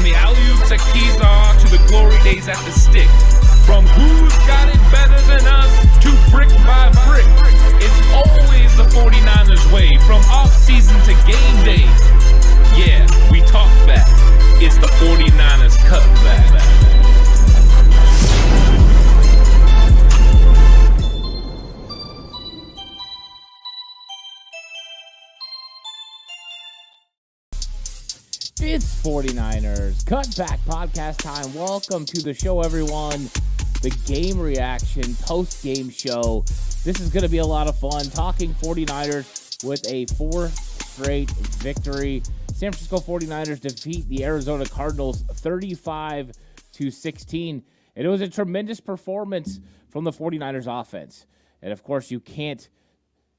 From the alley-oop to Keyzar to the glory days at the stick. From who's got it better than us to brick by brick. It's always the 49ers way. From off-season to game day. Yeah, we talk back. It's the 49ers Cutback. It's 49ers Cutback Podcast time. Welcome to the show, everyone. The game reaction post-game show. This is going to be a lot of fun. Talking 49ers with a fourth straight victory. San Francisco 49ers defeat the Arizona Cardinals 35-16. And it was a tremendous performance from the 49ers offense. And of course, you can't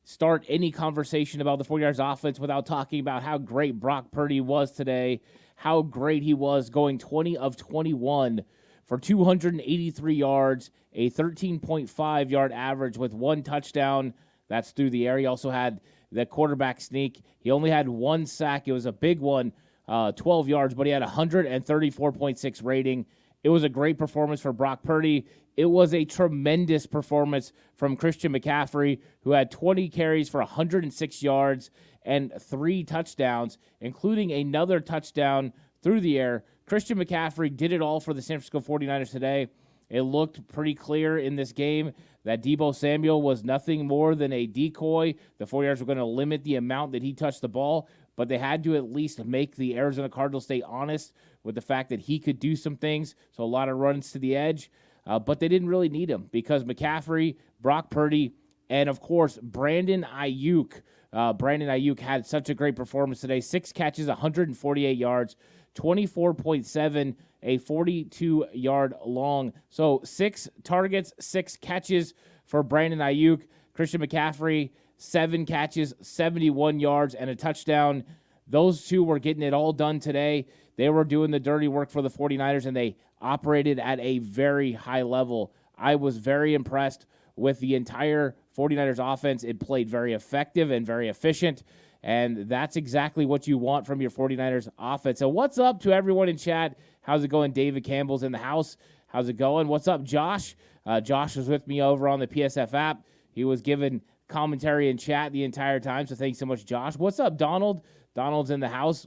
start any conversation about the 49ers offense without talking about how great Brock Purdy was today, how great he was going 20 of 21 for 283 yards, a 13.5 yard average with one touchdown. That's through the air. He also had the quarterback sneak. He only had one sack. It was a big one, 12 yards, but he had 134.6 rating. It was a great performance for Brock Purdy. It was a tremendous performance from Christian McCaffrey, who had 20 carries for 106 yards and 3 touchdowns, including another touchdown through the air. Christian McCaffrey did it all for the San Francisco 49ers today. It looked pretty clear in this game that Deebo Samuel was nothing more than a decoy. The 49ers were going to limit the amount that he touched the ball, but they had to at least make the Arizona Cardinals stay honest with the fact that he could do some things, so a lot of runs to the edge. But they didn't really need him because McCaffrey, Brock Purdy, and, of course, Brandon Ayuk. Brandon Ayuk had such a great performance today. 6 catches, 148 yards, 24.7, a 42-yard long. So 6 targets, 6 catches for Brandon Ayuk. Christian McCaffrey, 7 catches, 71 yards, and a touchdown. Those two were getting it all done today. They were doing the dirty work for the 49ers, and they operated at a very high level. I was very impressed with the entire 49ers offense. It played very effective and very efficient, and that's exactly what you want from your 49ers offense. So what's up to everyone in chat? How's it going? David Campbell's in the house. How's it going? What's up, Josh? Josh was with me over on the PSF app. He was giving commentary in chat the entire time, so thanks so much, Josh. What's up, Donald? Donald's in the house.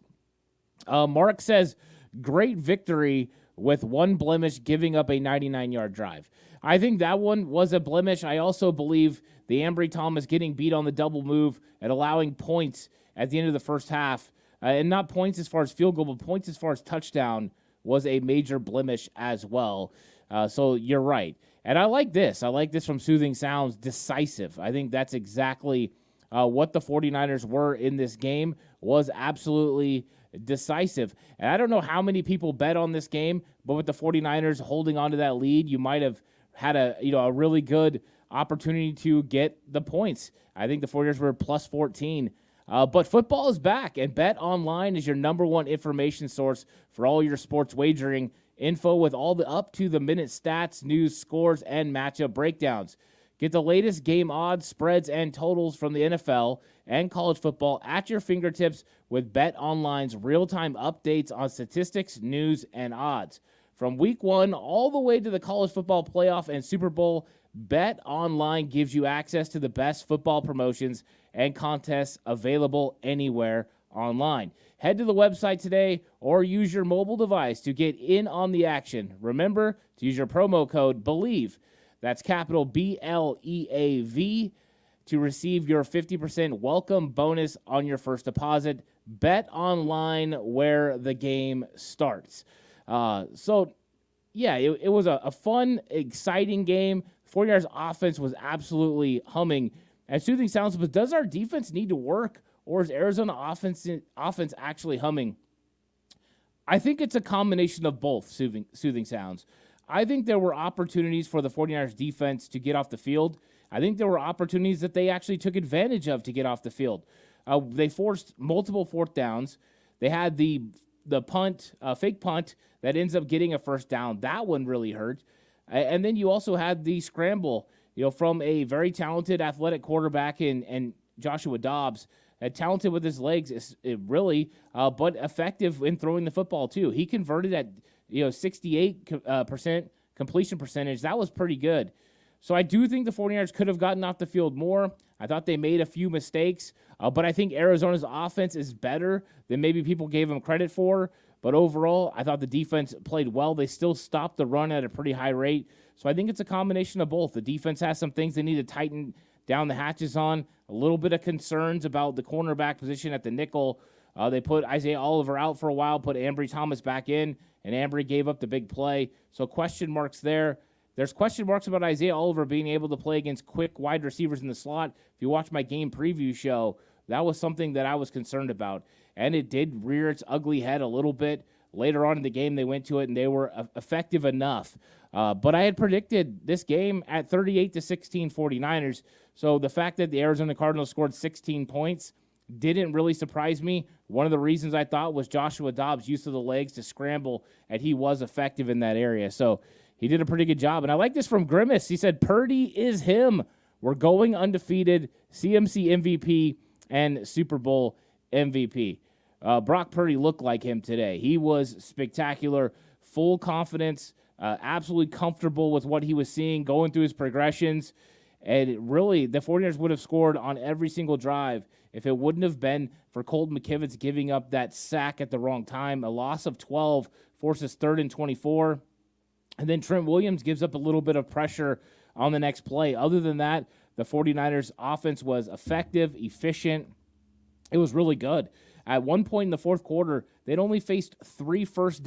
Mark says, great victory with one blemish, giving up a 99-yard drive. I think that one was a blemish. I also believe the Ambry Thomas getting beat on the double move and allowing points at the end of the first half, and not points as far as field goal, but points as far as touchdown, was a major blemish as well. So you're right. And I like this. I like this from Soothing Sounds, decisive. I think that's exactly what the 49ers were in this game, was absolutely decisive. And I don't know how many people bet on this game, but with the 49ers holding on to that lead, you might have had a really good opportunity to get the points. I think the 49ers were plus 14. But football is back, and BetOnline is your number one information source for all your sports wagering info with all the up-to-the-minute stats, news, scores, and matchup breakdowns. Get the latest game odds, spreads, and totals from the NFL and college football at your fingertips with BetOnline's real-time updates on statistics, news, and odds. From Week 1 all the way to the college football playoff and Super Bowl, BetOnline gives you access to the best football promotions and contests available anywhere online. Head to the website today or use your mobile device to get in on the action. Remember to use your promo code BELIEVE. That's capital BLEAV to receive your 50% welcome bonus on your first deposit. Bet online where the game starts. It was a fun, exciting game. 49ers offense was absolutely humming. And Soothing Sounds, but does our defense need to work, or is Arizona offense actually humming? I think it's a combination of both, Soothing Sounds. I think there were opportunities for the 49ers defense to get off the field. I think there were opportunities that they actually took advantage of to get off the field. They forced multiple fourth downs. They had the punt, fake punt that ends up getting a first down. That one really hurt. And then you also had the scramble, from a very talented athletic quarterback in Joshua Dobbs. talented with his legs, but effective in throwing the football too. He converted at 68% completion percentage. That was pretty good. So I do think the 49ers could have gotten off the field more. I thought they made a few mistakes, but I think Arizona's offense is better than maybe people gave them credit for. But overall, I thought the defense played well. They still stopped the run at a pretty high rate. So I think it's a combination of both. The defense has some things they need to tighten down the hatches on. A little bit of concerns about the cornerback position at the nickel. They put Isaiah Oliver out for a while, put Ambry Thomas back in, and Ambry gave up the big play. So question marks there. There's question marks about Isaiah Oliver being able to play against quick wide receivers in the slot. If you watch my game preview show, that was something that I was concerned about. And it did rear its ugly head a little bit. Later on in the game, they went to it, and they were effective enough. But I had predicted this game at 38-16 49ers. So the fact that the Arizona Cardinals scored 16 points didn't really surprise me. One of the reasons I thought was Joshua Dobbs' use of the legs to scramble, and he was effective in that area. So he did a pretty good job. And I like this from Grimace. He said, Purdy is him. We're going undefeated, CMC MVP and Super Bowl MVP. Brock Purdy looked like him today. He was spectacular, full confidence, absolutely comfortable with what he was seeing, going through his progressions. And really, the 49ers would have scored on every single drive if it wouldn't have been for Colton McKivitz giving up that sack at the wrong time. A loss of 12 forces 3rd and 24. And then Trent Williams gives up a little bit of pressure on the next play. Other than that, the 49ers offense was effective, efficient. It was really good. At one point in the fourth quarter, they'd only faced 3 third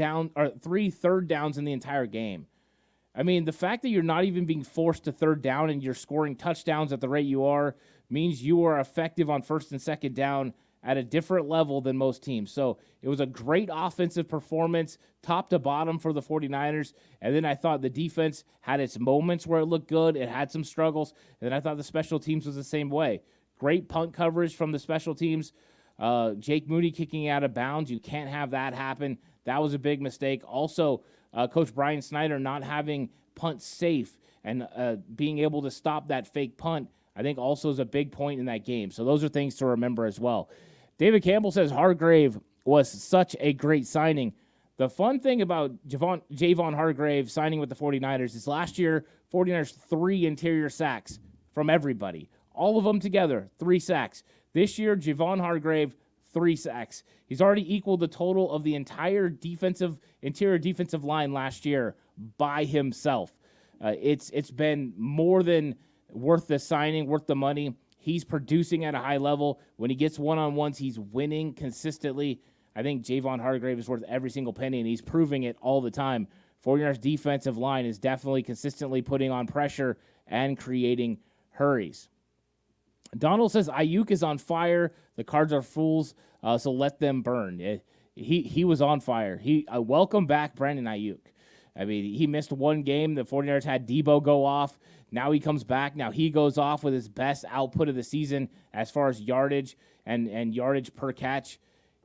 downs in the entire game. I mean, the fact that you're not even being forced to third down and you're scoring touchdowns at the rate you are means you are effective on first and second down at a different level than most teams. So it was a great offensive performance, top to bottom for the 49ers. And then I thought the defense had its moments where it looked good. It had some struggles. And then I thought the special teams was the same way. Great punt coverage from the special teams. Jake Moody kicking out of bounds. You can't have that happen. That was a big mistake. Also, Coach Brian Snyder not having punt safe and being able to stop that fake punt, I think also is a big point in that game. So those are things to remember as well. David Campbell says Hargrave was such a great signing. The fun thing about Javon Hargrave signing with the 49ers is last year, 49ers 3 interior sacks from everybody. All of them together, 3 sacks. This year, Javon Hargrave, 3 sacks. He's already equaled the total of the entire interior defensive line last year by himself. It's been more than worth the signing, worth the money. He's producing at a high level. When he gets one-on-ones, he's winning consistently. I think Javon Hargrave is worth every single penny, and he's proving it all the time. 49ers defensive line is definitely consistently putting on pressure and creating hurries. Donald says Ayuk is on fire. The Cards are fools, so let them burn. He was on fire. Welcome back Brandon Ayuk. I mean, he missed one game. The 49ers had Debo go off. Now he comes back. Now he goes off with his best output of the season as far as yardage and yardage per catch.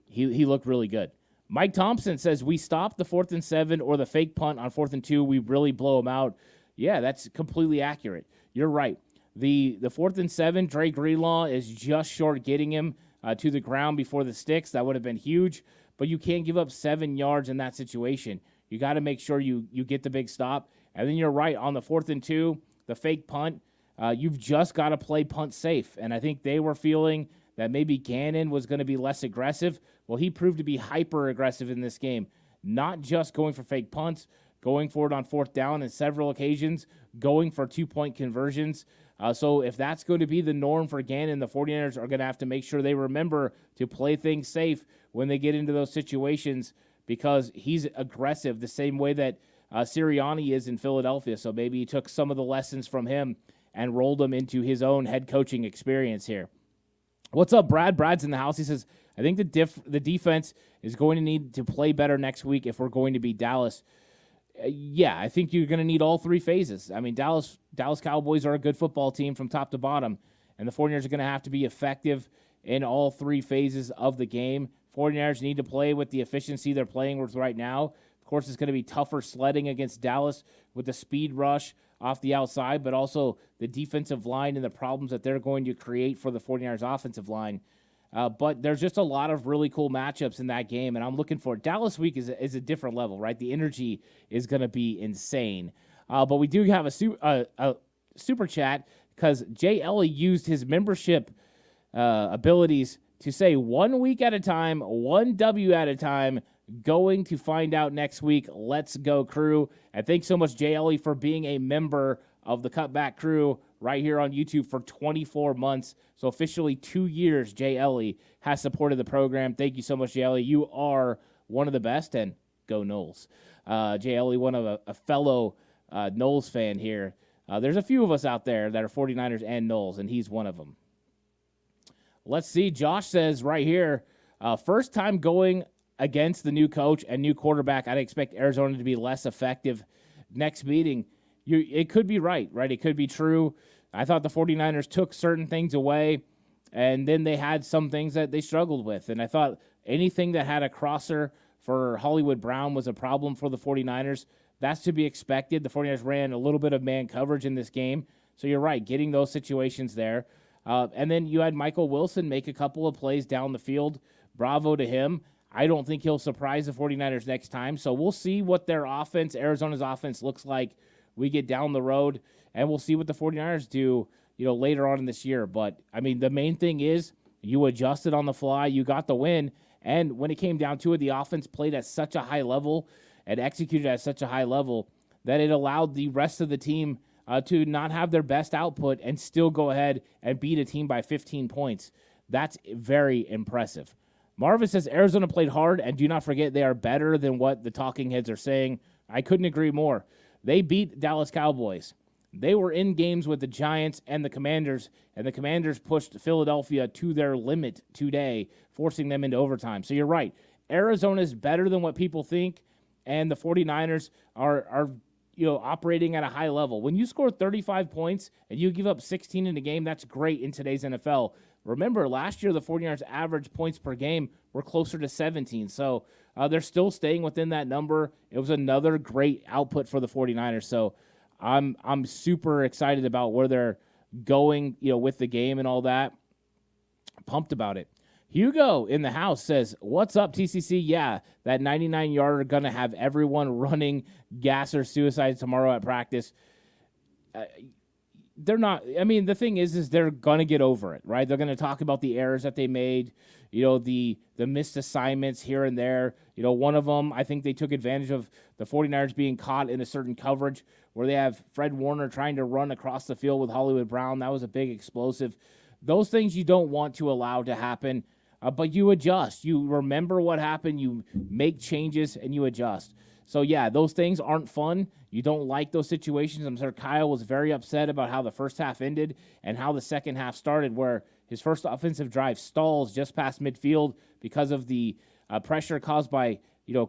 He looked really good. Mike Thompson says, we stopped the 4th and 7 or the fake punt on 4th and 2. We really blow them out. Yeah, that's completely accurate. You're right. The 4th and 7, Dre Greenlaw is just short getting him to the ground before the sticks. That would have been huge. But you can't give up 7 yards in that situation. You got to make sure you get the big stop. And then you're right, on the 4th and 2, the fake punt, you've just got to play punt safe. And I think they were feeling that maybe Gannon was going to be less aggressive. Well, he proved to be hyper-aggressive in this game, not just going for fake punts, going for it on 4th down on several occasions, going for 2-point conversions. So if that's going to be the norm for Gannon, the 49ers are going to have to make sure they remember to play things safe when they get into those situations, because he's aggressive the same way that Sirianni is in Philadelphia. So maybe he took some of the lessons from him and rolled them into his own head coaching experience here. What's up, Brad? Brad's in the house. He says, I think the defense is going to need to play better next week if we're going to beat Dallas. Yeah, I think you're going to need all 3 phases. I mean, Dallas Cowboys are a good football team from top to bottom, and the 49ers are going to have to be effective in all 3 phases of the game. 49ers need to play with the efficiency they're playing with right now. Of course, it's going to be tougher sledding against Dallas with the speed rush off the outside, but also the defensive line and the problems that they're going to create for the 49ers offensive line. But there's just a lot of really cool matchups in that game, and I'm looking for it. Dallas week is a different level, right? The energy is going to be insane. But we do have a super chat because Jay Ellie used his membership abilities to say 1 week at a time, 1 W at a time, going to find out next week. Let's go, crew. And thanks so much, Jay Ellie, for being a member of the Cutback crew right here on YouTube for 24 months. So officially 2 years, Jay Ellie has supported the program. Thank you so much, Jay Ellie. You are one of the best, and go Noles. Jay Ellie, one of a fellow Noles fan here. There's a few of us out there that are 49ers and Noles, and he's one of them. Let's see. Josh says right here, first time going against the new coach and new quarterback, I'd expect Arizona to be less effective next meeting. It could be right? It could be true. I thought the 49ers took certain things away, and then they had some things that they struggled with. And I thought anything that had a crosser for Hollywood Brown was a problem for the 49ers. That's to be expected. The 49ers ran a little bit of man coverage in this game. So you're right, getting those situations there. And then you had Michael Wilson make a couple of plays down the field. Bravo to him. I don't think he'll surprise the 49ers next time. So we'll see what their offense, Arizona's offense, looks like we get down the road, and we'll see what the 49ers do, later on in this year. But, I mean, the main thing is you adjusted on the fly, you got the win, and when it came down to it, the offense played at such a high level and executed at such a high level that it allowed the rest of the team to not have their best output and still go ahead and beat a team by 15 points. That's very impressive. Marvin says Arizona played hard, and do not forget they are better than what the talking heads are saying. I couldn't agree more. They beat Dallas Cowboys. They were in games with the Giants and the Commanders pushed Philadelphia to their limit today, forcing them into overtime. So you're right. Arizona is better than what people think, and the 49ers are operating at a high level. When you score 35 points and you give up 16 in a game, that's great in today's NFL. Remember, last year the 49ers average points per game were closer to 17. So they're still staying within that number. It was another great output for the 49ers. So I'm super excited about where they're going, with the game and all that. Pumped about it. Hugo in the house says, what's up, TCC? Yeah, that 99-yarder going to have everyone running gas or suicide tomorrow at practice. They're not. I mean, the thing is they're going to get over it, right? They're going to talk about the errors that they made, the missed assignments here and there. One of them, I think they took advantage of the 49ers being caught in a certain coverage where they have Fred Warner trying to run across the field with Hollywood Brown. That was a big explosive. Those things you don't want to allow to happen, but you adjust. You remember what happened, you make changes, and you adjust. So, yeah, those things aren't fun. You don't like those situations. I'm sure Kyle was very upset about how the first half ended and how the second half started, where his first offensive drive stalls just past midfield because of the pressure caused by,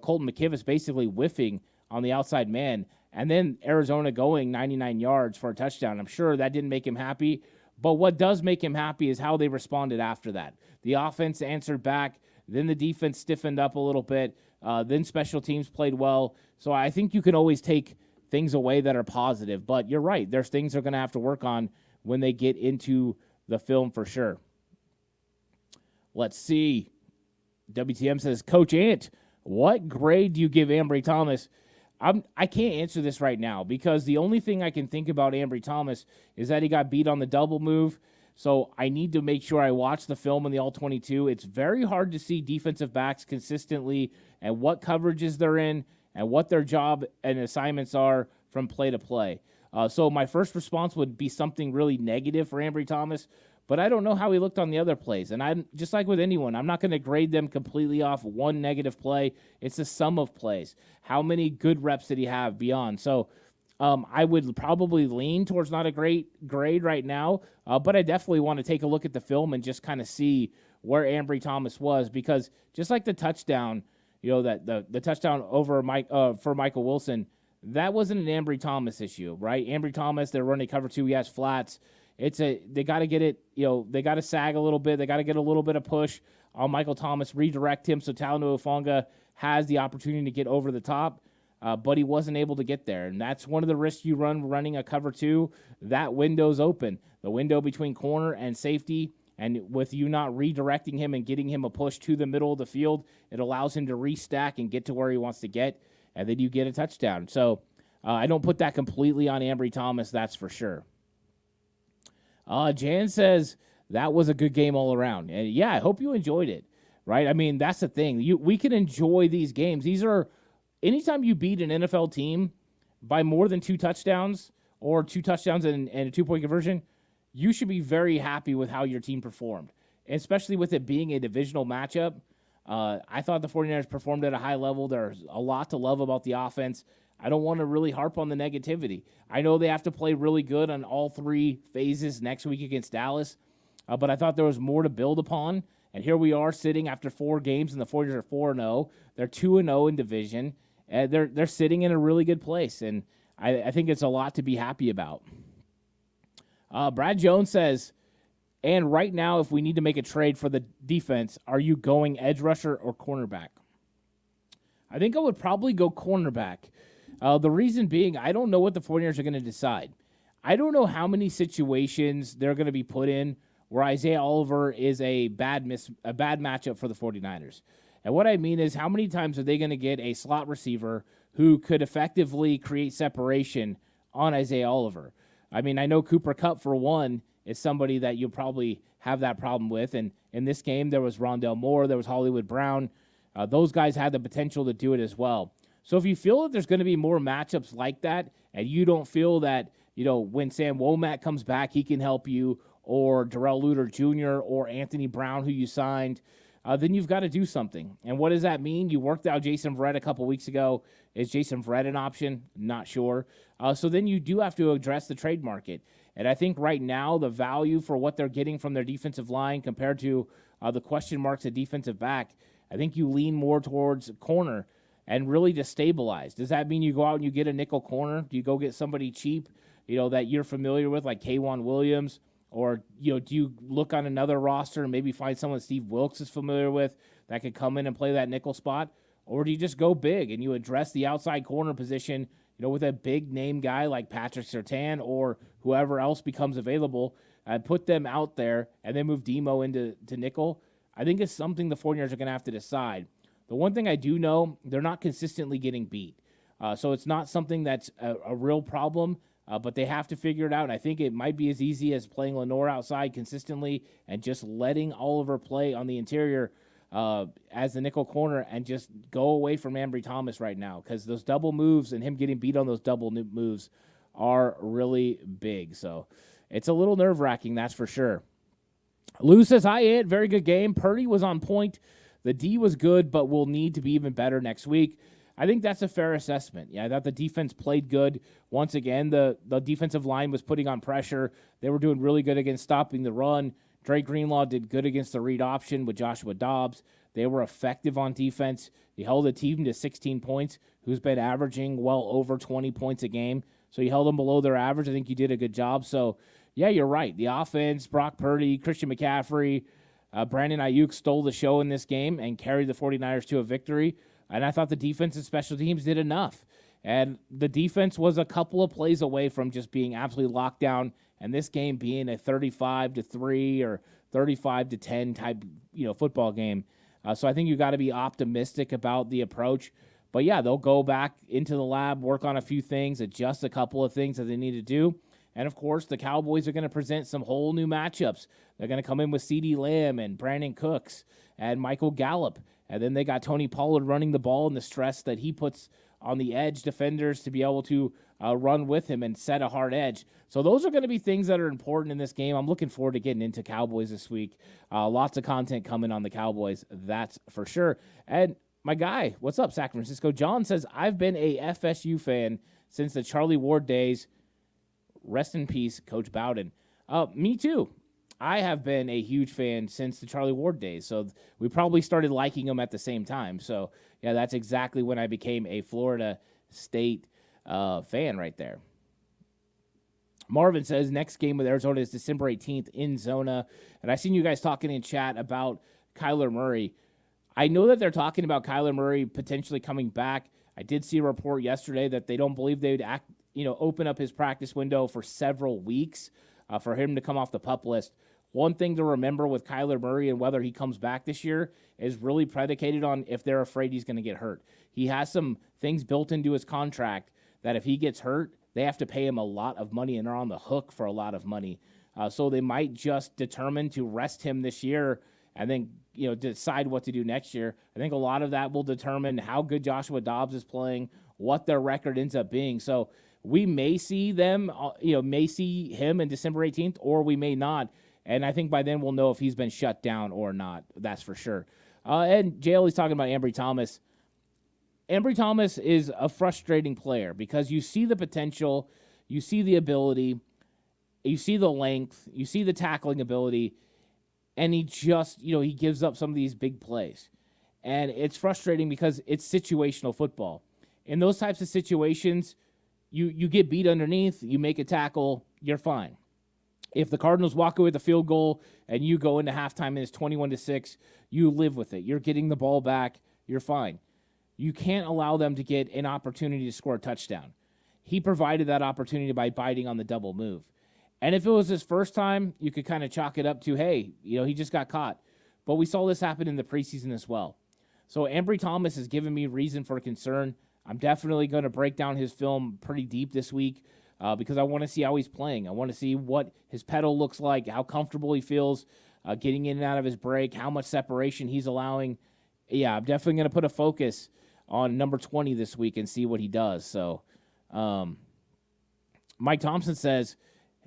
Colton McKivitz basically whiffing on the outside man, and then Arizona going 99 yards for a touchdown. I'm sure that didn't make him happy, but what does make him happy is how they responded after that. The offense answered back, then the defense stiffened up a little bit, then special teams played well. So I think you can always take things away that are positive, but you're right. There's things they're going to have to work on when they get into the film for sure. Let's see. WTM says, Coach Ant, what grade do you give Ambry Thomas? I can't answer this right now because the only thing I can think about Ambry Thomas is that he got beat on the double move. So I need to make sure I watch the film in the All-22. It's very hard to see defensive backs consistently and what coverages they're in and what their job and assignments are from play to play. So my first response would be something really negative for Ambry Thomas, but I don't know how he looked on the other plays. And I'm just like with anyone, I'm not going to grade them completely off one negative play. It's the sum of plays. How many good reps did he have beyond? So I would probably lean towards not a great grade right now, but I definitely want to take a look at the film and just kind of see where Ambry Thomas was, because just like the touchdown, that the touchdown over for Michael Wilson, that wasn't an Ambry Thomas issue, right? Ambry Thomas, they're running cover two, he has flats. They got to get it, they got to sag a little bit. They got to get a little bit of push on Michael Thomas, redirect him so Talanoa Hufanga has the opportunity to get over the top, but he wasn't able to get there. And that's one of the risks you run running a cover two. That window's open. The window between corner and safety And with you not redirecting him and getting him a push to the middle of the field, it allows him to restack and get to where he wants to get, and then you get a touchdown. So I don't put that completely on Ambry Thomas, that's for sure. Jan says that was a good game all around. And yeah, I hope you enjoyed it, right? I mean, that's the thing. We can enjoy these games. These are, anytime you beat an NFL team by more than 2 touchdowns or 2 touchdowns and a 2-point conversion, you should be very happy with how your team performed, especially with it being a divisional matchup. I thought the 49ers performed at a high level. There's a lot to love about the offense. I don't want to really harp on the negativity. I know they have to play really good on all 3 phases next week against Dallas, but I thought there was more to build upon. And here we are sitting after 4 games, and the 49ers are 4-0. They're 2-0 in division. And they're sitting in a really good place, and I think it's a lot to be happy about. Brad Jones says, and right now, if we need to make a trade for the defense, are you going edge rusher or cornerback? I think I would probably go cornerback. The reason being, I don't know what the 49ers are going to decide. I don't know how many situations they're going to be put in where Isaiah Oliver is a bad matchup for the 49ers. And what I mean is, how many times are they going to get a slot receiver who could effectively create separation on Isaiah Oliver? I mean, I know Cooper Kupp, for one, is somebody that you'll probably have that problem with. And in this game, there was Rondale Moore, there was Hollywood Brown. Those guys had the potential to do it as well. So if you feel that there's going to be more matchups like that, and you don't feel that, when Sam Womack comes back, he can help you, or Darrell Luter Jr. or Anthony Brown, who you signed, then you've got to do something. And what does that mean? You worked out Jason Verrett a couple weeks ago. Is Jason Verrett an option? Not sure. So then you do have to address the trade market. And I think right now the value for what they're getting from their defensive line compared to the question marks at defensive back, I think you lean more towards corner and really to stabilize. Does that mean you go out and you get a nickel corner? Do you go get somebody cheap, that you're familiar with, like K'Wan Williams? Or, do you look on another roster and maybe find someone Steve Wilkes is familiar with that could come in and play that nickel spot? Or do you just go big and you address the outside corner position, with a big name guy like Patrick Surtain or whoever else becomes available, and put them out there and then move Demo into nickel? I think it's something the 49ers are going to have to decide. The one thing I do know, they're not consistently getting beat. So it's not something that's a real problem. But they have to figure it out. And I think it might be as easy as playing Lenore outside consistently and just letting Oliver play on the interior as the nickel corner and just go away from Ambry Thomas right now, because those double moves and him getting beat on those double moves are really big. So it's a little nerve-wracking, that's for sure. Lou says, hi, Ed. Very good game. Purdy was on point. The D was good, but will need to be even better next week. I think that's a fair assessment. Yeah, I thought the defense played good. Once again, the defensive line was putting on pressure. They were doing really good against stopping the run. Dre Greenlaw did good against the read option with Joshua Dobbs. They were effective on defense. He held the team to 16 points, who's been averaging well over 20 points a game. So you held them below their average. I think you did a good job. So, yeah, you're right. The offense, Brock Purdy, Christian McCaffrey, Brandon Ayuk stole the show in this game and carried the 49ers to a victory. And I thought the defense and special teams did enough. And the defense was a couple of plays away from just being absolutely locked down, and this game being a 35-3 or 35-10 type, football game. So I think you got to be optimistic about the approach. But yeah, they'll go back into the lab, work on a few things, adjust a couple of things that they need to do. And of course, the Cowboys are going to present some whole new matchups. They're going to come in with CeeDee Lamb and Brandon Cooks and Michael Gallup. And then they got Tony Pollard running the ball and the stress that he puts on the edge defenders to be able to run with him and set a hard edge. So those are going to be things that are important in this game. I'm looking forward to getting into Cowboys this week. Lots of content coming on the Cowboys, that's for sure. And my guy, what's up, San Francisco? John says, I've been a FSU fan since the Charlie Ward days. Rest in peace, Coach Bowden. Me too. I have been a huge fan since the Charlie Ward days, so we probably started liking him at the same time. So, yeah, that's exactly when I became a Florida State fan right there. Marvin says, next game with Arizona is December 18th in Zona. And I seen you guys talking in chat about Kyler Murray. I know that they're talking about Kyler Murray potentially coming back. I did see a report yesterday that they don't believe they would open up his practice window for several weeks for him to come off the PUP list. one thing to remember with Kyler Murray and whether he comes back this year is really predicated on if they're afraid he's going to get hurt. He has some things built into his contract that if he gets hurt, they have to pay him a lot of money and are on the hook for a lot of money. So they might just determine to rest him this year and then decide what to do next year. I think a lot of that will determine how good Joshua Dobbs is playing, what their record ends up being. So we may see them, may see him in December 18th, or we may not. And I think by then we'll know if he's been shut down or not. That's for sure. And JL is talking about Ambry Thomas. Ambry Thomas is a frustrating player because you see the potential, you see the ability, you see the length, you see the tackling ability, and he just, he gives up some of these big plays. And it's frustrating because it's situational football. In those types of situations, you get beat underneath, you make a tackle, you're fine. If the Cardinals walk away with a field goal and you go into halftime and it's 21-6, you live with it. You're getting the ball back, you're fine. You can't allow them to get an opportunity to score a touchdown. He provided that opportunity by biting on the double move. And if it was his first time, you could kind of chalk it up to, hey, he just got caught. But we saw this happen in the preseason as well. So Ambry Thomas has given me reason for concern. I'm definitely going to break down his film pretty deep this week because I want to see how he's playing. I want to see what his pedal looks like, how comfortable he feels getting in and out of his break, how much separation he's allowing. Yeah, I'm definitely going to put a focus on number 20 this week and see what he does. So Mike Thompson says,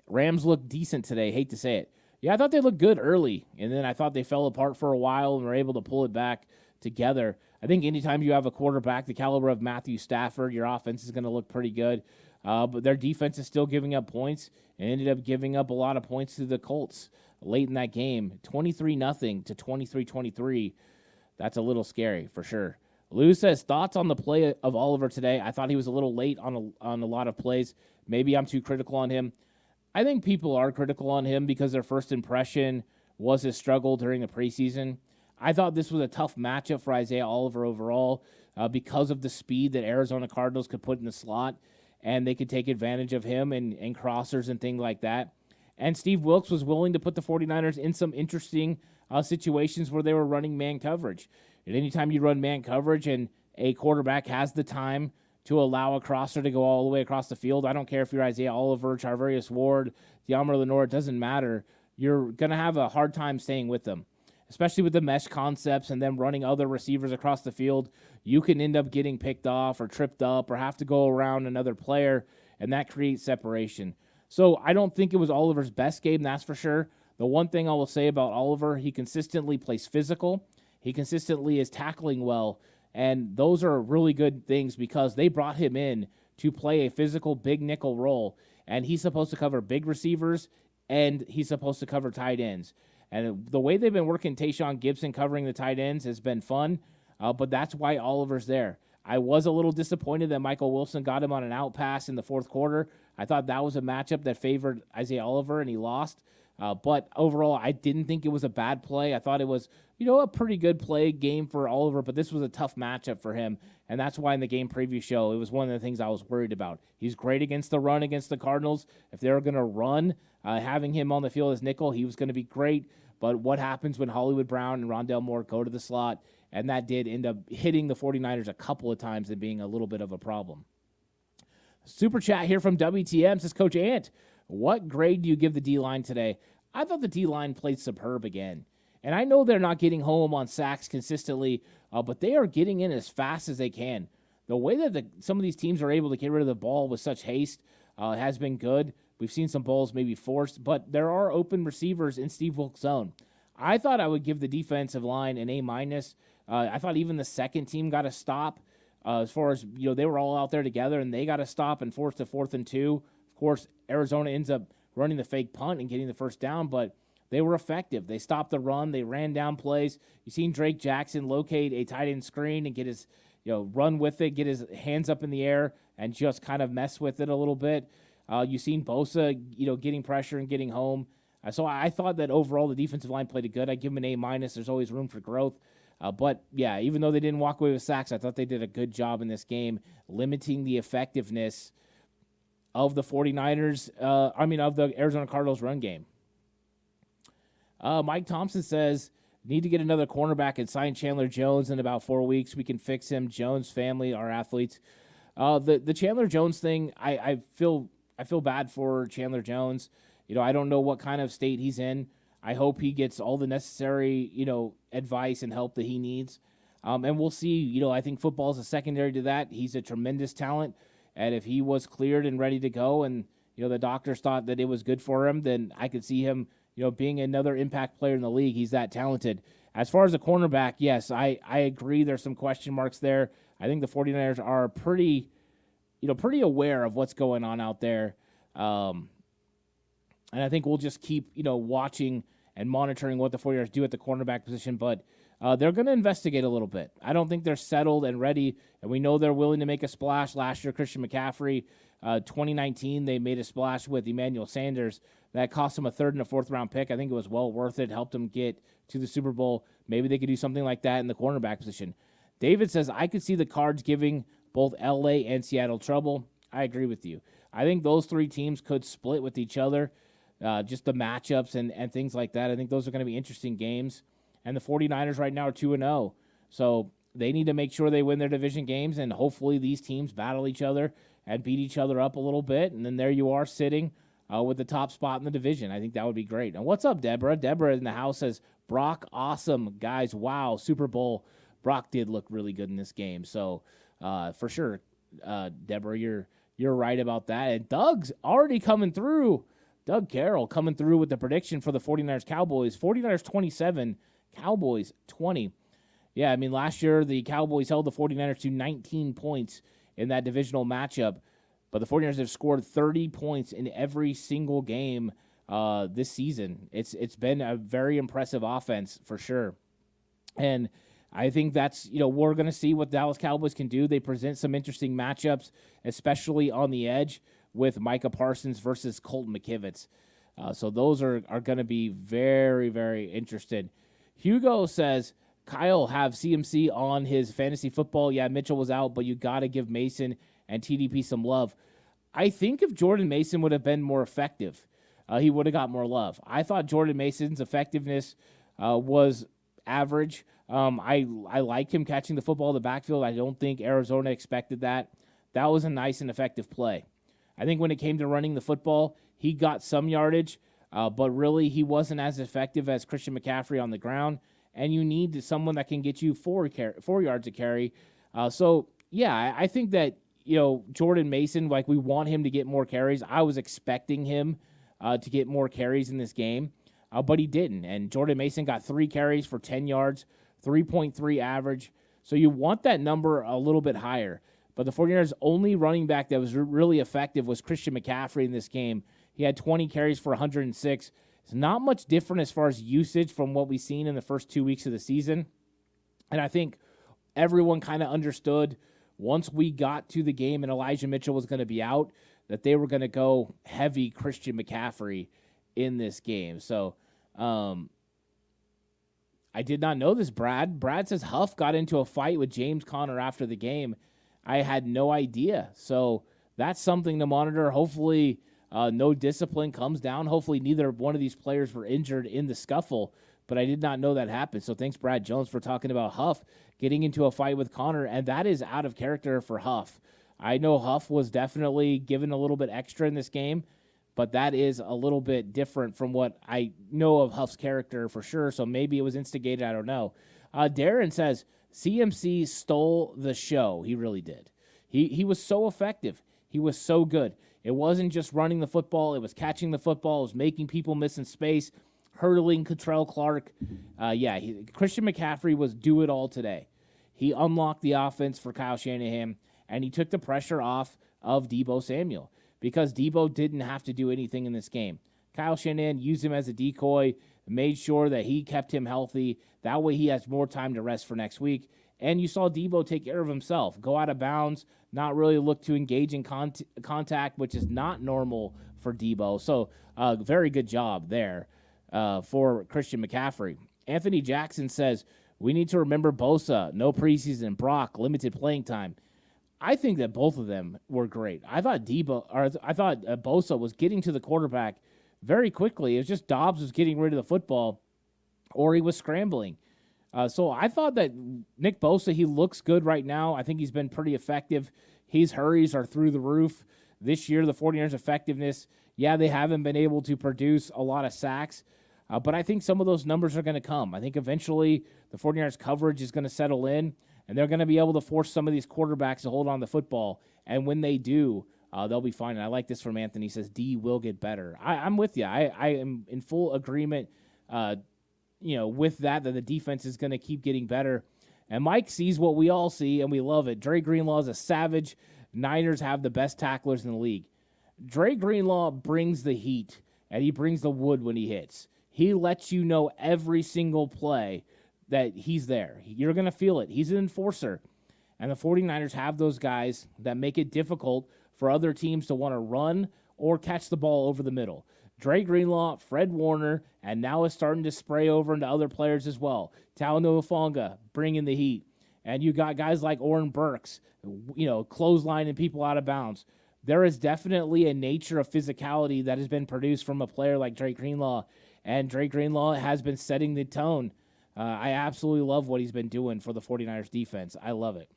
Rams look decent today. Hate to say it. Yeah, I thought they looked good early, and then I thought they fell apart for a while and were able to pull it back together. I think anytime you have a quarterback the caliber of Matthew Stafford, your offense is going to look pretty good. But their defense is still giving up points and ended up giving up a lot of points to the Colts late in that game. 23-0 to 23-23. That's a little scary for sure. Lou says, thoughts on the play of Oliver today? I thought he was a little late on a lot of plays. Maybe I'm too critical on him. I think people are critical on him because their first impression was his struggle during the preseason. I thought this was a tough matchup for Isaiah Oliver overall because of the speed that Arizona Cardinals could put in the slot, and they could take advantage of him and crossers and things like that. And Steve Wilks was willing to put the 49ers in some interesting situations where they were running man coverage. And anytime you run man coverage and a quarterback has the time to allow a crosser to go all the way across the field, I don't care if you're Isaiah Oliver, Charvarius Ward, De'Amar Lenore, it doesn't matter. You're going to have a hard time staying with them, especially with the mesh concepts and them running other receivers across the field. You can end up getting picked off or tripped up or have to go around another player, and that creates separation. So I don't think it was Oliver's best game, that's for sure. The one thing I will say about Oliver, he consistently plays physical. He consistently is tackling well, and those are really good things because they brought him in to play a physical big nickel role, and he's supposed to cover big receivers, and he's supposed to cover tight ends. And the way they've been working Tayshaun Gibson covering the tight ends has been fun, but that's why Oliver's there. I was a little disappointed that Michael Wilson got him on an out pass in the fourth quarter. I thought that was a matchup that favored Isaiah Oliver, and he lost. But overall, I didn't think it was a bad play. I thought it was, a pretty good play game for Oliver, but this was a tough matchup for him, and that's why in the game preview show, it was one of the things I was worried about. He's great against the run against the Cardinals. If they were going to run, having him on the field as nickel, he was going to be great. But what happens when Hollywood Brown and Rondale Moore go to the slot? And that did end up hitting the 49ers a couple of times and being a little bit of a problem. Super chat here from WTM says, Coach Ant, what grade do you give the D-line today? I thought the D-line played superb again. And I know they're not getting home on sacks consistently, but they are getting in as fast as they can. The way that some of these teams are able to get rid of the ball with such haste has been good. We've seen some balls maybe forced, but there are open receivers in Steve Wilks' zone. I thought I would give the defensive line an A-. I thought even the second team got a stop as far as, they were all out there together and they got a stop and forced a 4th and 2. Of course, Arizona ends up running the fake punt and getting the first down, but they were effective. They stopped the run. They ran down plays. You've seen Drake Jackson locate a tight end screen and get his, run with it, get his hands up in the air and just kind of mess with it a little bit. You've seen Bosa, getting pressure and getting home. So I thought that overall the defensive line played it good. I give them an A-. There's always room for growth. But, yeah, even though they didn't walk away with sacks, I thought they did a good job in this game limiting the effectiveness of the 49ers, of the Arizona Cardinals run game. Mike Thompson says, need to get another cornerback and sign Chandler Jones in about 4 weeks. We can fix him. Jones family, our athletes. The Chandler Jones thing, I feel bad for Chandler Jones. I don't know what kind of state he's in. I hope he gets all the necessary, advice and help that he needs. And we'll see. I think football is a secondary to that. He's a tremendous talent. And if he was cleared and ready to go and, the doctors thought that it was good for him, then I could see him, being another impact player in the league. He's that talented. As far as a cornerback, yes, I agree. There's some question marks there. I think the 49ers are pretty aware of what's going on out there. And I think we'll just keep, watching and monitoring what the 49ers do at the cornerback position. But they're going to investigate a little bit. I don't think they're settled and ready, and we know they're willing to make a splash. Last year, Christian McCaffrey, 2019, they made a splash with Emmanuel Sanders. That cost them a 3rd and a 4th round pick. I think it was well worth it, helped them get to the Super Bowl. Maybe they could do something like that in the cornerback position. David says, I could see the Cards giving both L.A. and Seattle trouble. I agree with you. I think those 3 teams could split with each other, just the matchups and things like that. I think those are going to be interesting games. And the 49ers right now are 2-0. So they need to make sure they win their division games, and hopefully these teams battle each other and beat each other up a little bit. And then there you are sitting with the top spot in the division. I think that would be great. And what's up, Deborah? Deborah in the house says, Brock, awesome. Guys, wow, Super Bowl. Brock did look really good in this game. So for sure, Deborah, you're right about that. And Doug's already coming through. Doug Carroll coming through with the prediction for the 49ers Cowboys. 49ers 27, Cowboys 20. Yeah, I mean, last year the Cowboys held the 49ers to 19 points in that divisional matchup, but the 49ers have scored 30 points in every single game this season. It's been a very impressive offense for sure. And I think that's, we're going to see what Dallas Cowboys can do. They present some interesting matchups, especially on the edge with Micah Parsons versus Colton McKivitz. So those are going to be very, very interesting. Hugo says, Kyle have CMC on his fantasy football. Yeah, Mitchell was out, but you got to give Mason and TDP some love. I think if Jordan Mason would have been more effective, he would have got more love. I thought Jordan Mason's effectiveness was average. I like him catching the football in the backfield. I don't think Arizona expected that. That was a nice and effective play. I think when it came to running the football, he got some yardage, but really he wasn't as effective as Christian McCaffrey on the ground, and you need someone that can get you 4 yards a carry. So, yeah, I think that, Jordan Mason, we want him to get more carries. I was expecting him to get more carries in this game, but he didn't. And Jordan Mason got 3 carries for 10 yards, 3.3 average. So you want that number a little bit higher. But the 49ers' only running back that was really effective was Christian McCaffrey in this game. He had 20 carries for 106. It's not much different as far as usage from what we've seen in the first 2 weeks of the season. And I think everyone kind of understood once we got to the game and Elijah Mitchell was going to be out, that they were going to go heavy Christian McCaffrey in this game. So I did not know this, Brad. Brad says Huff got into a fight with James Conner after the game. I had no idea. So that's something to monitor. Hopefully no discipline comes down. Hopefully neither one of these players were injured in the scuffle, but I did not know that happened. So thanks, Brad Jones, for talking about Huff getting into a fight with Conner, and that is out of character for Huff. I know Huff was definitely given a little bit extra in this game, but that is a little bit different from what I know of Huff's character for sure, so maybe it was instigated. I don't know. Darren says, CMC stole the show. He really did. He was so effective. He was so good. It wasn't just running the football. It was catching the football. It was making people miss in space, hurdling Cottrell Clark. Christian McCaffrey was do it all today. He unlocked the offense for Kyle Shanahan, and he took the pressure off of Deebo Samuel because Deebo didn't have to do anything in this game. Kyle Shanahan used him as a decoy, made sure that he kept him healthy. That way he has more time to rest for next week. And you saw Deebo take care of himself, go out of bounds, not really look to engage in contact, which is not normal for Deebo. So very good job there for Christian McCaffrey. Anthony Jackson says, we need to remember Bosa, no preseason, Brock, limited playing time. I think that both of them were great. I thought Bosa was getting to the quarterback very quickly. It was just Dobbs was getting rid of the football, or he was scrambling. So I thought that Nick Bosa, he looks good right now. I think he's been pretty effective. His hurries are through the roof. This year, the 49ers' effectiveness, they haven't been able to produce a lot of sacks, but I think some of those numbers are going to come. I think eventually the 49ers' coverage is going to settle in, and they're going to be able to force some of these quarterbacks to hold on to the football. And when they do, they'll be fine. And I like this from Anthony. He says, D will get better. I'm with you. I am in full agreement, with that the defense is going to keep getting better. And Mike sees what we all see, and we love it. Dre Greenlaw is a savage. Niners have the best tacklers in the league. Dre Greenlaw brings the heat, and he brings the wood when he hits. He lets you know every single play that he's there. You're going to feel it. He's an enforcer. And the 49ers have those guys that make it difficult for other teams to want to run or catch the ball over the middle. Dre Greenlaw, Fred Warner, and now is starting to spray over into other players as well. Talanoa Hufanga bringing the heat. And you got guys like Oren Burks, clotheslining people out of bounds. There is definitely a nature of physicality that has been produced from a player like Dre Greenlaw. And Dre Greenlaw has been setting the tone. I absolutely love what he's been doing for the 49ers defense. I love it.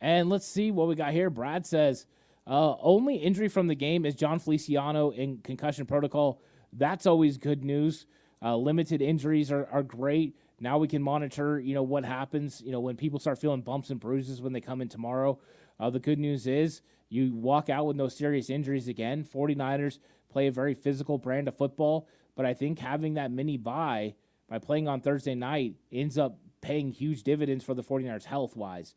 And let's see what we got here. Brad says, only injury from the game is John Feliciano in concussion protocol. That's always good news. Limited injuries are great. Now we can monitor, what happens, when people start feeling bumps and bruises when they come in tomorrow. The good news is you walk out with no serious injuries again. 49ers play a very physical brand of football, but I think having that mini bye by playing on Thursday night ends up paying huge dividends for the 49ers health-wise.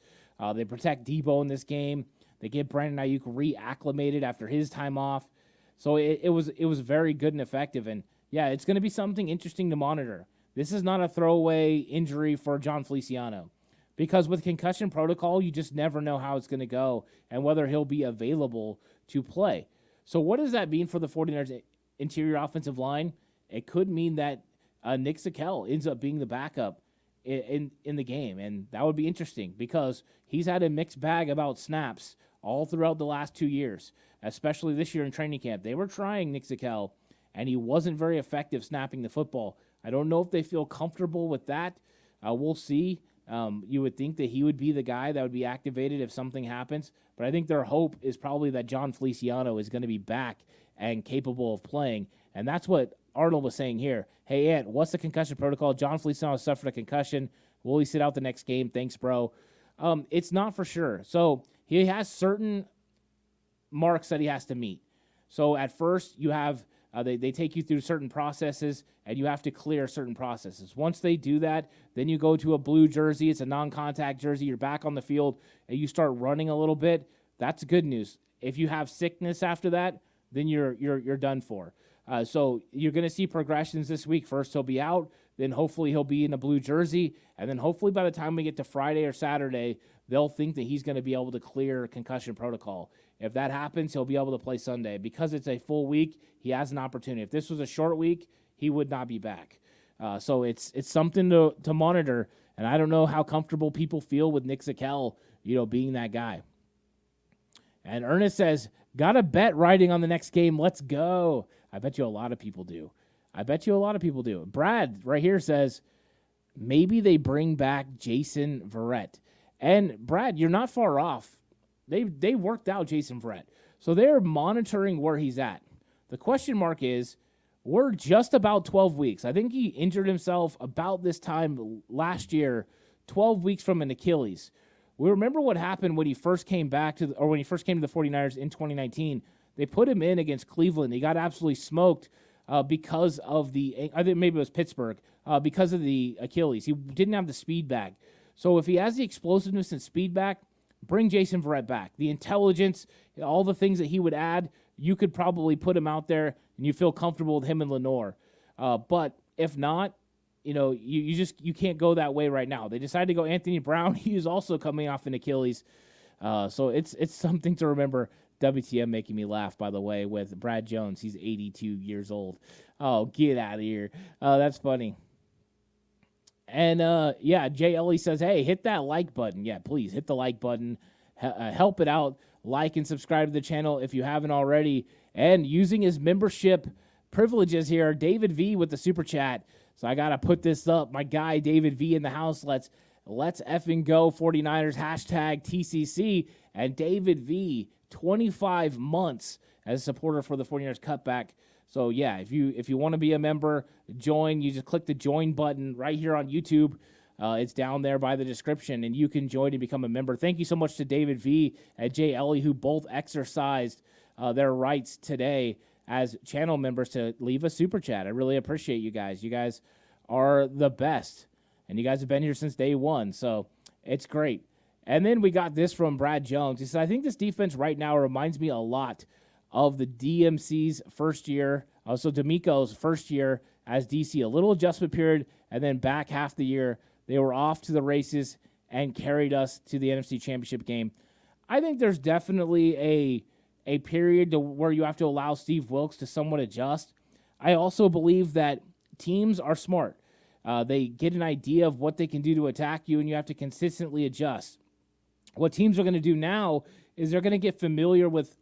They protect Debo in this game. They get Brandon Ayuk reacclimated after his time off. So it was very good and effective. And, it's going to be something interesting to monitor. This is not a throwaway injury for John Feliciano. Because with concussion protocol, you just never know how it's going to go and whether he'll be available to play. So what does that mean for the 49ers interior offensive line? It could mean that Nick Zakelj ends up being the backup in the game, and that would be interesting because he's had a mixed bag about snaps all throughout the last 2 years, especially this year in training camp. They were trying Nick Zakelj, and he wasn't very effective snapping the football. I don't know if they feel comfortable with that. We'll see. You would think that he would be the guy that would be activated if something happens, but I think their hope is probably that John Feliciano is going to be back and capable of playing, and that's what Arnold was saying here. Hey, Ant, what's the concussion protocol? John Feliciano suffered a concussion. Will he sit out the next game? Thanks, bro. It's not for sure. So he has certain marks that he has to meet. So at first you have they take you through certain processes, and you have to clear certain processes. Once they do that, then you go to a blue jersey. It's a non-contact jersey. You're back on the field, and you start running a little bit. That's good news. If you have sickness after that, then you're done for. So you're going to see progressions this week. First, he'll be out. Then hopefully he'll be in a blue jersey. And then hopefully by the time we get to Friday or Saturday, they'll think that he's going to be able to clear concussion protocol. If that happens, he'll be able to play Sunday. Because it's a full week, he has an opportunity. If this was a short week, he would not be back. So it's something to monitor. And I don't know how comfortable people feel with Nick Zakelj, being that guy. And Ernest says, got a bet riding on the next game. Let's go. I bet you a lot of people do. Brad right here says, maybe they bring back Jason Verrett. And Brad, you're not far off. They worked out Jason Verrett. So they're monitoring where he's at. The question mark is, we're just about 12 weeks. I think he injured himself about this time last year, 12 weeks from an Achilles. We remember what happened when he first came when he first came to the 49ers in 2019. They put him in against Cleveland. He got absolutely smoked because of I think maybe it was Pittsburgh, because of the Achilles. He didn't have the speed back. So if he has the explosiveness and speed back, bring Jason Verrett back. The intelligence, all the things that he would add, you could probably put him out there and you feel comfortable with him and Lenore. But if not, you can't go that way right now. They decided to go Anthony Brown. He is also coming off an Achilles. So it's something to remember. WTM making me laugh, by the way, with Brad Jones. He's 82 years old. Oh, get out of here. That's funny. And, Jay Ellie says, hey, hit that like button. Yeah, please hit the like button. Help it out. Like and subscribe to the channel if you haven't already. And using his membership privileges here, David V with the super chat So I got to put this up. My guy, David V, in the house. Let's effing go 49ers, hashtag TCC. And David V, 25 months as a supporter for the 49ers Cutback. So, yeah, if you want to be a member, join. You just click the join button right here on YouTube. It's down there by the description, and you can join and become a member. Thank you so much to David V and Jay Ellie, who both exercised their rights today as channel members to leave a super chat. I really appreciate you guys. You guys are the best, and you guys have been here since day one, so it's great. And then we got this from Brad Jones. He said, I think this defense right now reminds me a lot of the DMC's first year, also D'Amico's first year as DC. A little adjustment period, and then back half the year, they were off to the races and carried us to the NFC Championship game. I think there's definitely a period where you have to allow Steve Wilks to somewhat adjust. I also believe that teams are smart. They get an idea of what they can do to attack you, and you have to consistently adjust. What teams are going to do now is they're going to get familiar with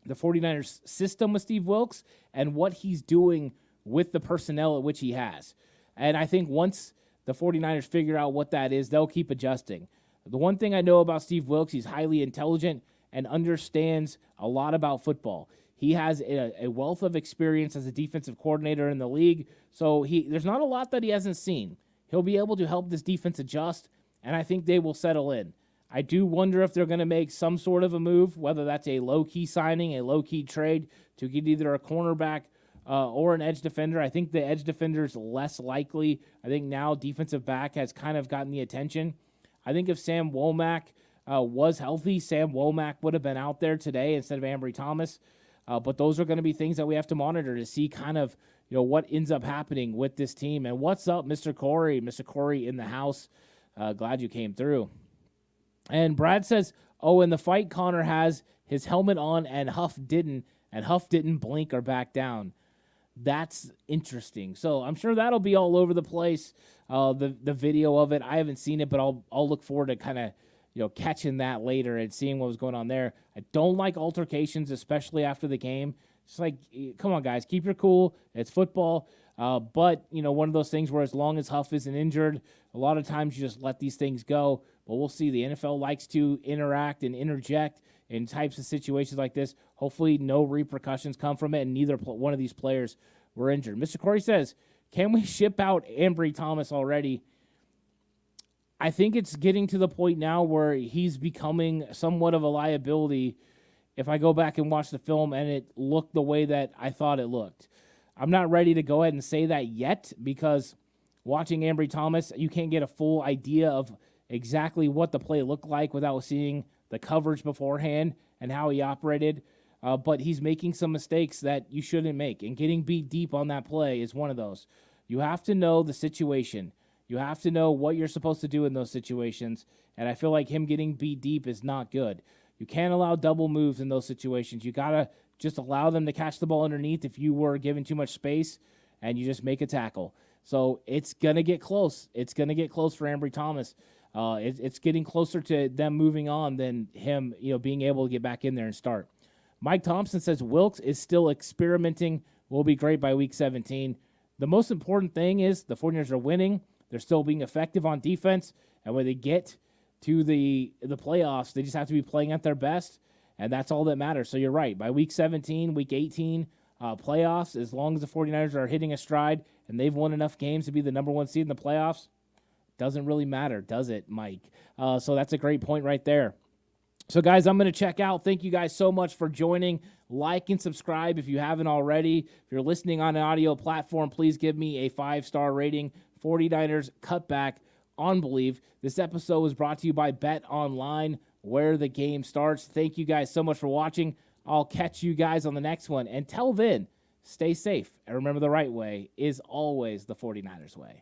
the 49ers system with Steve Wilks and what he's doing with the personnel at which he has. And I think once the 49ers figure out what that is, they'll keep adjusting. The one thing I know about Steve Wilks, he's highly intelligent and understands a lot about football. He has a wealth of experience as a defensive coordinator in the league, so there's not a lot that he hasn't seen. He'll be able to help this defense adjust, and I think they will settle in. I do wonder if they're going to make some sort of a move, whether that's a low-key signing, a low-key trade to get either a cornerback or an edge defender. I think the edge defender is less likely. I think now defensive back has kind of gotten the attention. I think if Sam Womack was healthy, Sam Womack would have been out there today instead of Ambry Thomas. But those are going to be things that we have to monitor to see kind of what ends up happening with this team. And what's up, Mr. Corey? Mr. Corey in the house. Glad you came through. And Brad says, in the fight, Connor has his helmet on and Huff didn't blink or back down. That's interesting. So I'm sure that'll be all over the place, the video of it. I haven't seen it, but I'll look forward to kind of catching that later and seeing what was going on there. I don't like altercations, especially after the game. It's like, come on, guys, keep your cool. It's football. But, one of those things where as long as Huff isn't injured, a lot of times you just let these things go. But we'll see. The NFL likes to interact and interject in types of situations like this. Hopefully no repercussions come from it, and neither one of these players were injured. Mr. Corey says, can we ship out Ambry Thomas already? I think it's getting to the point now where he's becoming somewhat of a liability if I go back and watch the film and it looked the way that I thought it looked. I'm not ready to go ahead and say that yet because watching Ambry Thomas, you can't get a full idea of exactly what the play looked like without seeing the coverage beforehand and how he operated. But he's making some mistakes that you shouldn't make, and getting beat deep on that play is one of those. You have to know the situation. You have to know what you're supposed to do in those situations, and I feel like him getting beat deep is not good. You can't allow double moves in those situations. You got to just allow them to catch the ball underneath if you were given too much space, and you just make a tackle. So it's going to get close. It's going to get close for Ambry Thomas. It's getting closer to them moving on than him being able to get back in there and start. Mike Thompson says Wilks is still experimenting. Will be great by week 17. The most important thing is the 49ers are winning. They're still being effective on defense. And when they get to the playoffs, they just have to be playing at their best. And that's all that matters. So you're right. By week 17, week 18, playoffs, as long as the 49ers are hitting a stride and they've won enough games to be the number one seed in the playoffs, doesn't really matter, does it, Mike? So that's a great point right there. So, guys, I'm going to check out. Thank you guys so much for joining. Like and subscribe if you haven't already. If you're listening on an audio platform, please give me a 5-star rating. 49ers Cutback on Believe. This episode was brought to you by BetOnline, where the game starts. Thank you guys so much for watching. I'll catch you guys on the next one. Until then, stay safe. And remember, the right way is always the 49ers way.